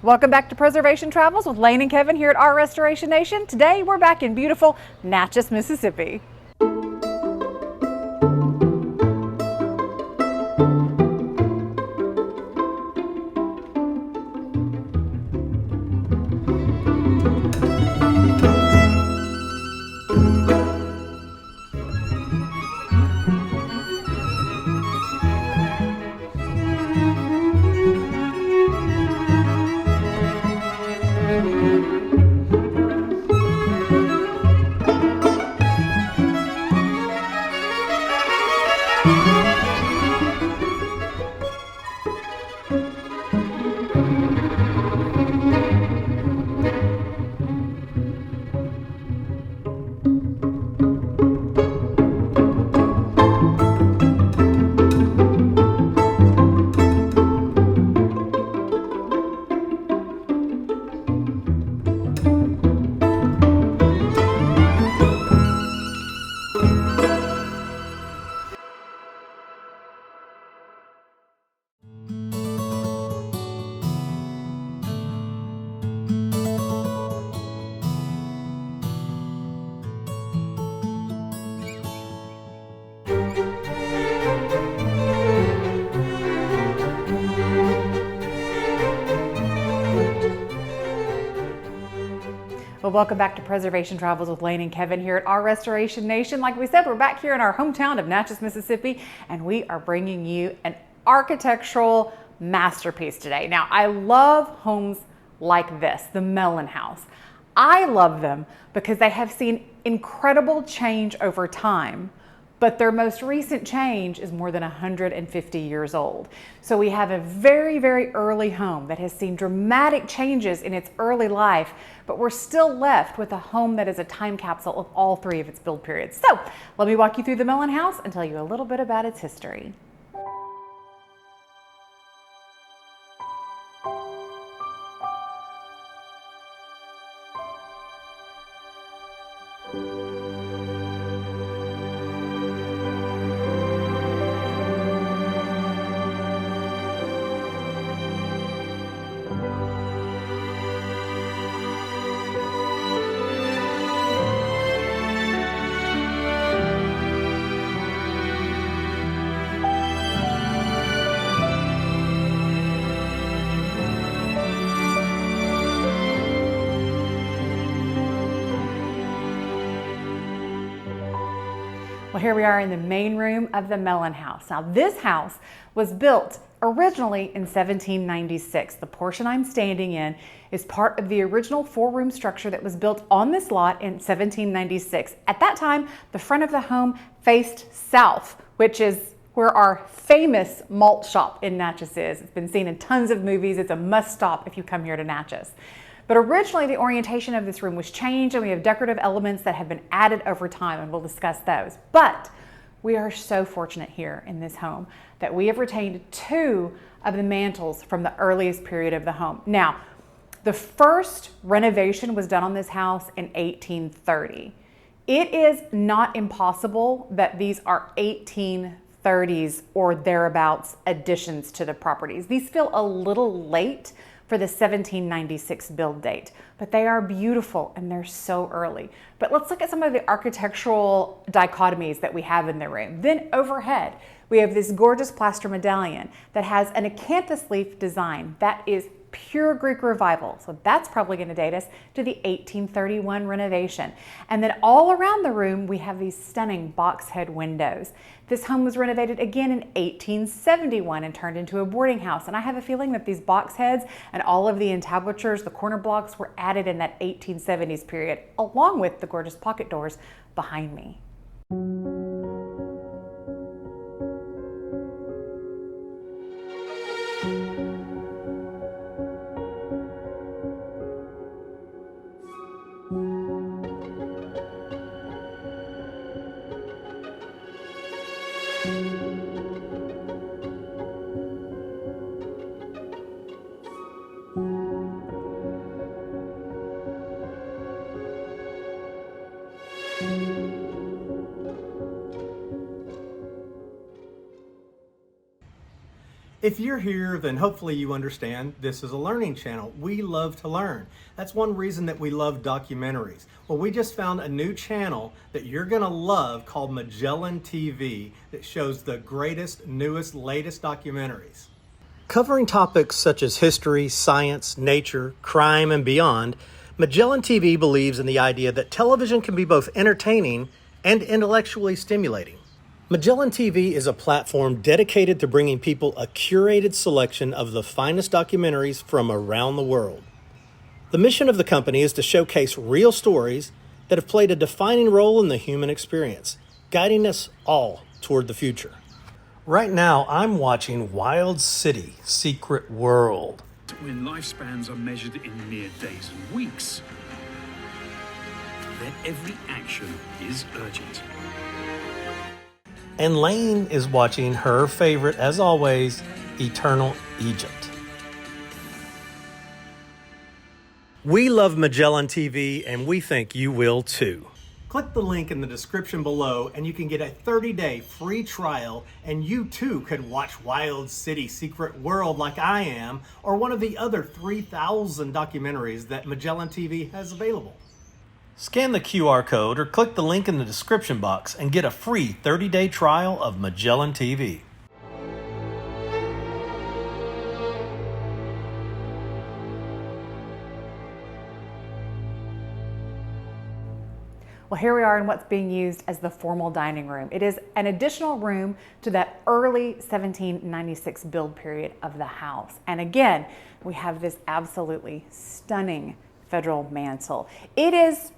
Welcome back to Preservation Travels with Lane and Kevin here at our Restoration Nation. Today we're back in beautiful Natchez, Mississippi. Well, welcome back to Preservation Travels with Lane and Kevin here at our Restoration Nation. Like we said, we're back here in our hometown of Natchez, Mississippi, and we are bringing you an architectural masterpiece today. Now, I love homes like this, the Mellen house. I love them because they have seen incredible change over time, but their most recent change is more than 150 years old. So we have a very, very early home that has seen dramatic changes in its early life, but we're still left with a home that is a time capsule of all three of its build periods. So let me walk you through the Mellen house and tell you a little bit about its history. Well, here we are in the main room of the Mellen house. Now, this house was built originally in 1796. The portion I'm standing in is part of the original four-room structure that was built on this lot in 1796. At that time, the front of the home faced south, which is where our famous malt shop in Natchez is. It's been seen in tons of movies. It's a must stop if you come here to Natchez. But originally the orientation of this room was changed, and we have decorative elements that have been added over time, and we'll discuss those. But we are so fortunate here in this home that we have retained two of the mantles from the earliest period of the home. Now, the first renovation was done on this house in 1830. It is not impossible that these are 1830s or thereabouts additions to the properties. These feel a little late for the 1796 build date, but they are beautiful and they're so early. But let's look at some of the architectural dichotomies that we have in the room. Then overhead, we have this gorgeous plaster medallion that has an acanthus leaf design that is pure Greek revival. So that's probably going to date us to the 1831 renovation. And then all around the room, we have these stunning box head windows. This home was renovated again in 1871 and turned into a boarding house. And I have a feeling that these box heads and all of the entablatures, the corner blocks, were added in that 1870s period, along with the gorgeous pocket doors behind me. If you're here, then hopefully you understand this is a learning channel. We love to learn. That's one reason that we love documentaries. Well, we just found a new channel that you're gonna love called Mellen TV that shows the greatest, newest, latest documentaries. Covering topics such as history, science, nature, crime, and beyond, Mellen TV believes in the idea that television can be both entertaining and intellectually stimulating. Mellen TV is a platform dedicated to bringing people a curated selection of the finest documentaries from around the world. The mission of the company is to showcase real stories that have played a defining role in the human experience, guiding us all toward the future. Right now, I'm watching Wild City, Secret World. When lifespans are measured in mere days and weeks, then every action is urgent. And Lane is watching her favorite, as always, Eternal Egypt. We love Mellen TV, and we think you will too. Click the link in the description below, and you can get a 30-day free trial, and you too could watch Wild City Secret World like I am, or one of the other 3,000 documentaries that Mellen TV has available. Scan the QR code or click the link in the description box and get a free 30-day trial of Mellen TV. Well, here we are in what's being used as the formal dining room. It is an additional room to that early 1796 build period of the house. And again, we have this absolutely stunning federal mantle. It is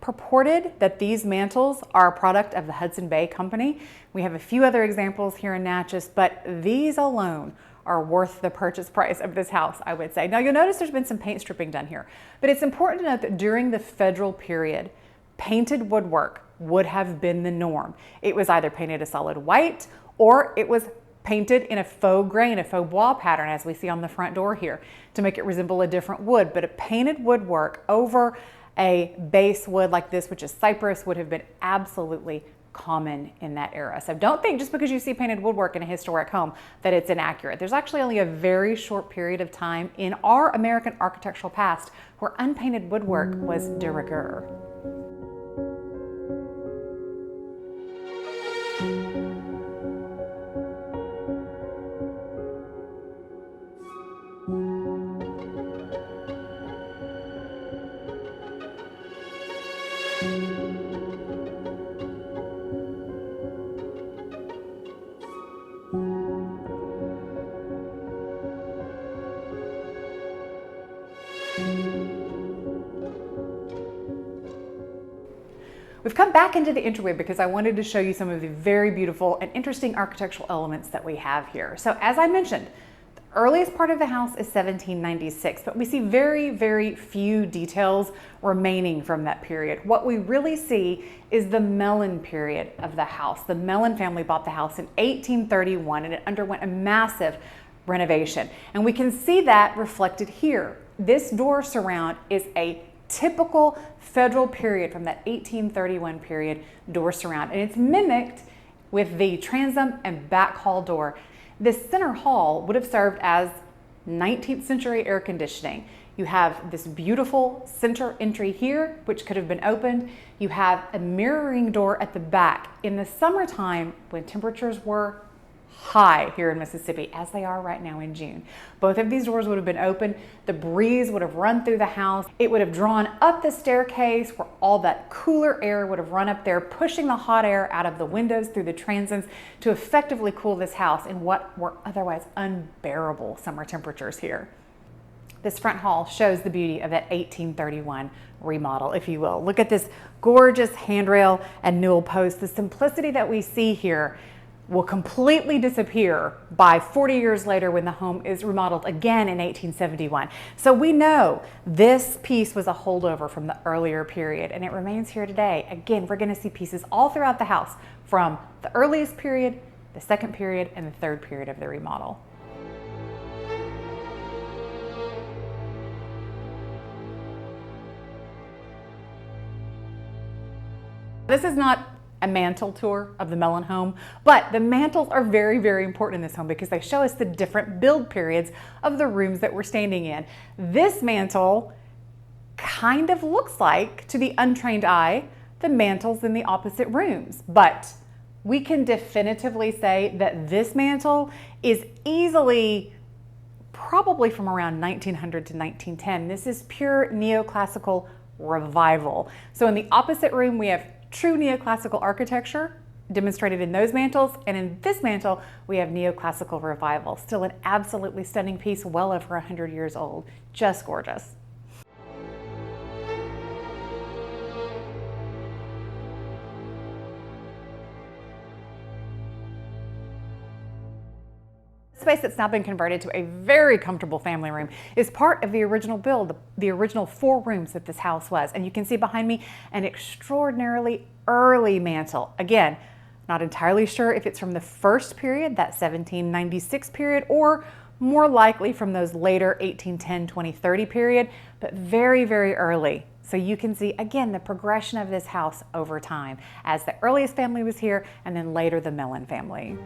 purported that these mantles are a product of the Hudson Bay Company. We have a few other examples here in Natchez, but these alone are worth the purchase price of this house, I would say. Now you'll notice there's been some paint stripping done here, but it's important to note that during the federal period, painted woodwork would have been the norm. It was either painted a solid white or it was painted in a faux grain, a faux bois pattern, as we see on the front door here, to make it resemble a different wood. But a painted woodwork over a base wood like this, which is cypress, would have been absolutely common in that era. So don't think just because you see painted woodwork in a historic home that it's inaccurate. There's actually only a very short period of time in our American architectural past where unpainted woodwork was de rigueur. We've come back into the entryway because I wanted to show you some of the very beautiful and interesting architectural elements that we have here. So as I mentioned, the earliest part of the house is 1796, but we see very, very few details remaining from that period. What we really see is the Mellen period of the house. The Mellen family bought the house in 1831 and it underwent a massive renovation. And we can see that reflected here. This door surround is a typical federal period from that 1831 period door surround, and it's mimicked with the transom and back hall door. This center hall would have served as 19th century air conditioning. You have this beautiful center entry here, which could have been opened. You have a mirroring door at the back. In the summertime, when temperatures were high here in Mississippi, as they are right now in June, both of these doors would have been open. The breeze would have run through the house. It would have drawn up the staircase where all that cooler air would have run up there, pushing the hot air out of the windows through the transoms to effectively cool this house in what were otherwise unbearable summer temperatures here. This front hall shows the beauty of that 1831 remodel, if you will. Look at this gorgeous handrail and newel post. The simplicity that we see here will completely disappear by 40 years later when the home is remodeled again in 1871. So we know this piece was a holdover from the earlier period and it remains here today. Again, we're going to see pieces all throughout the house from the earliest period, the second period, and the third period of the remodel. This is not a mantle tour of the Mellen home, but the mantles are very, very important in this home because they show us the different build periods of the rooms that we're standing in. This mantle kind of looks like, to the untrained eye, the mantles in the opposite rooms, but we can definitively say that this mantle is easily probably from around 1900 to 1910. This is pure neoclassical revival. So in the opposite room, we have true neoclassical architecture demonstrated in those mantles, and in this mantle, we have neoclassical revival. Still an absolutely stunning piece, well over 100 years old. Just gorgeous. Space that's now been converted to a very comfortable family room is part of the original build, the original 4 rooms that this house was. And you can see behind me an extraordinarily early mantle. Again, not entirely sure if it's from the first period, that 1796 period, or more likely from those later 1810, 20, 30 period, but very, very early. So you can see, again, the progression of this house over time as the earliest family was here and then later the Mellen family.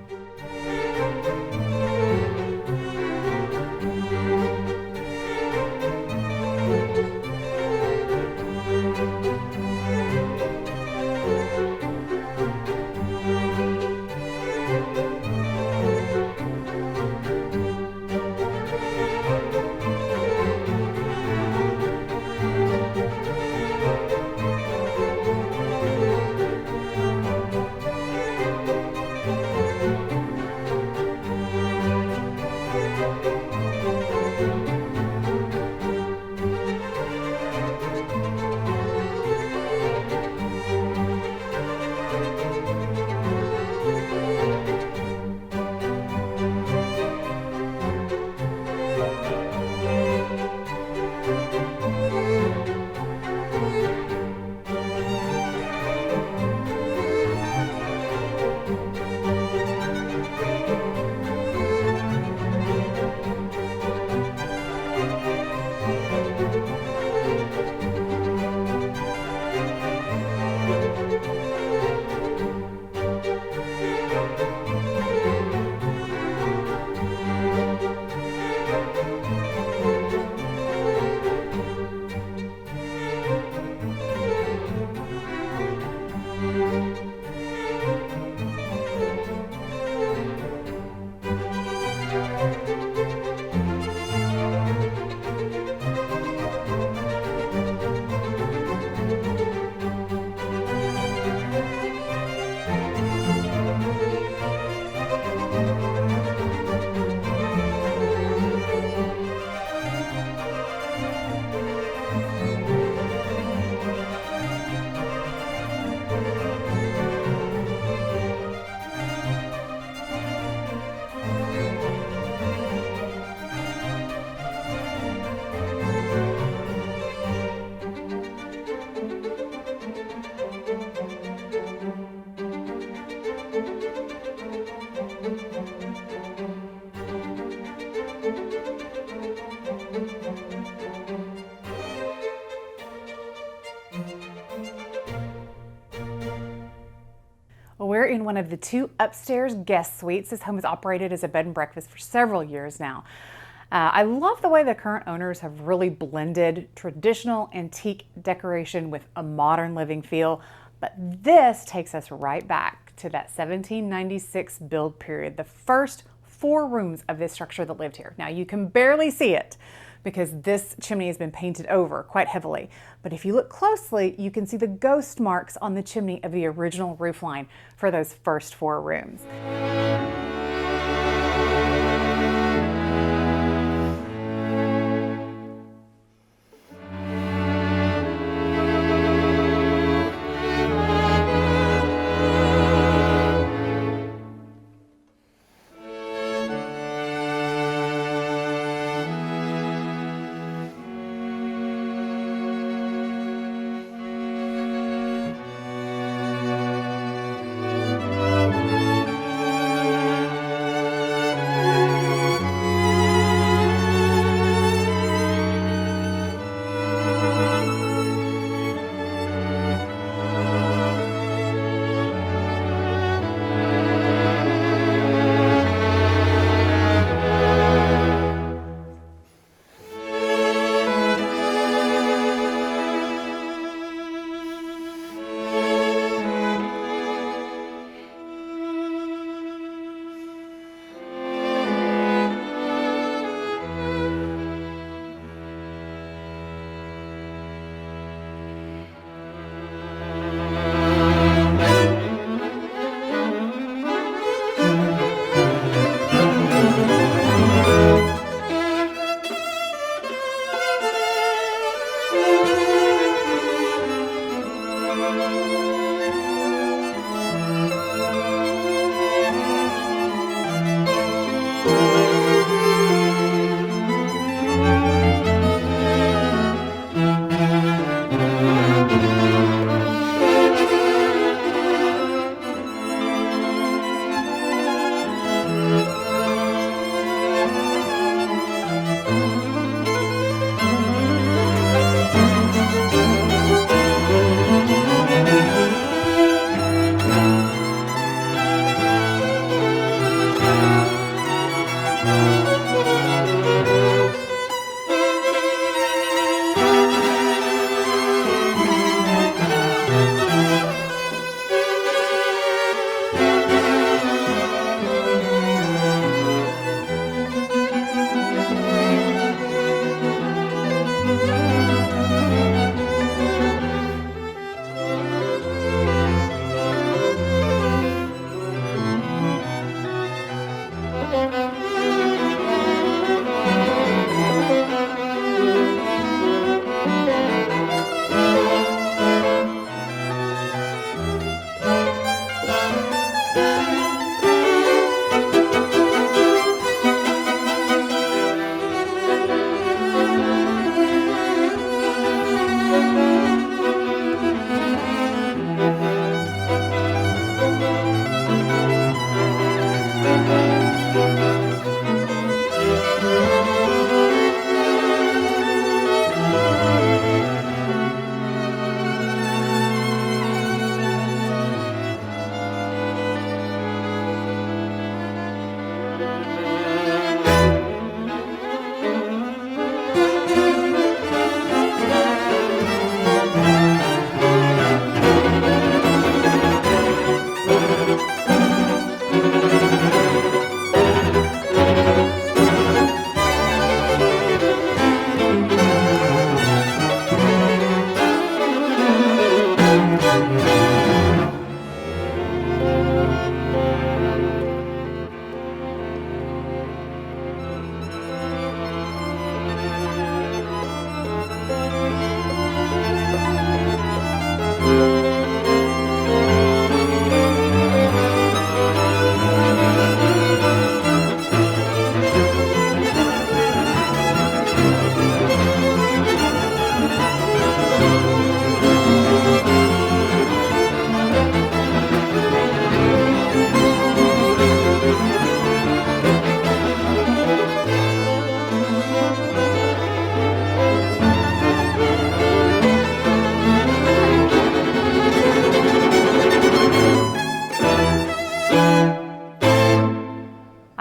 We're in one of the 2 upstairs guest suites. This home has operated as a bed and breakfast for several years now. I love the way the current owners have really blended traditional antique decoration with a modern living feel, but this takes us right back to that 1796 build period, the first 4 rooms of this structure that lived here. Now you can barely see it because this chimney has been painted over quite heavily. But if you look closely, you can see the ghost marks on the chimney of the original roofline for those first 4 rooms.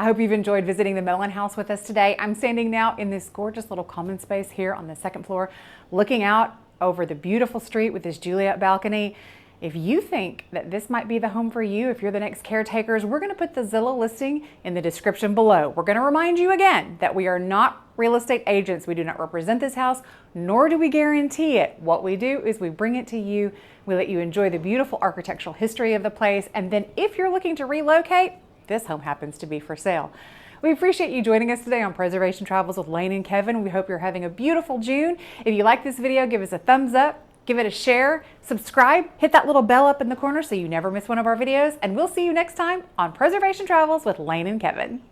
I hope you've enjoyed visiting the Mellen house with us today. I'm standing now in this gorgeous little common space here on the second floor, looking out over the beautiful street with this Juliet balcony. If you think that this might be the home for you, if you're the next caretakers, we're going to put the Zillow listing in the description below. We're going to remind you again that we are not real estate agents. We do not represent this house, nor do we guarantee it. What we do is we bring it to you. We let you enjoy the beautiful architectural history of the place. And then if you're looking to relocate, this home happens to be for sale. We appreciate you joining us today on Preservation Travels with Lane and Kevin. We hope you're having a beautiful June. If you like this video, give us a thumbs up, give it a share, subscribe, hit that little bell up in the corner so you never miss one of our videos, and we'll see you next time on Preservation Travels with Lane and Kevin.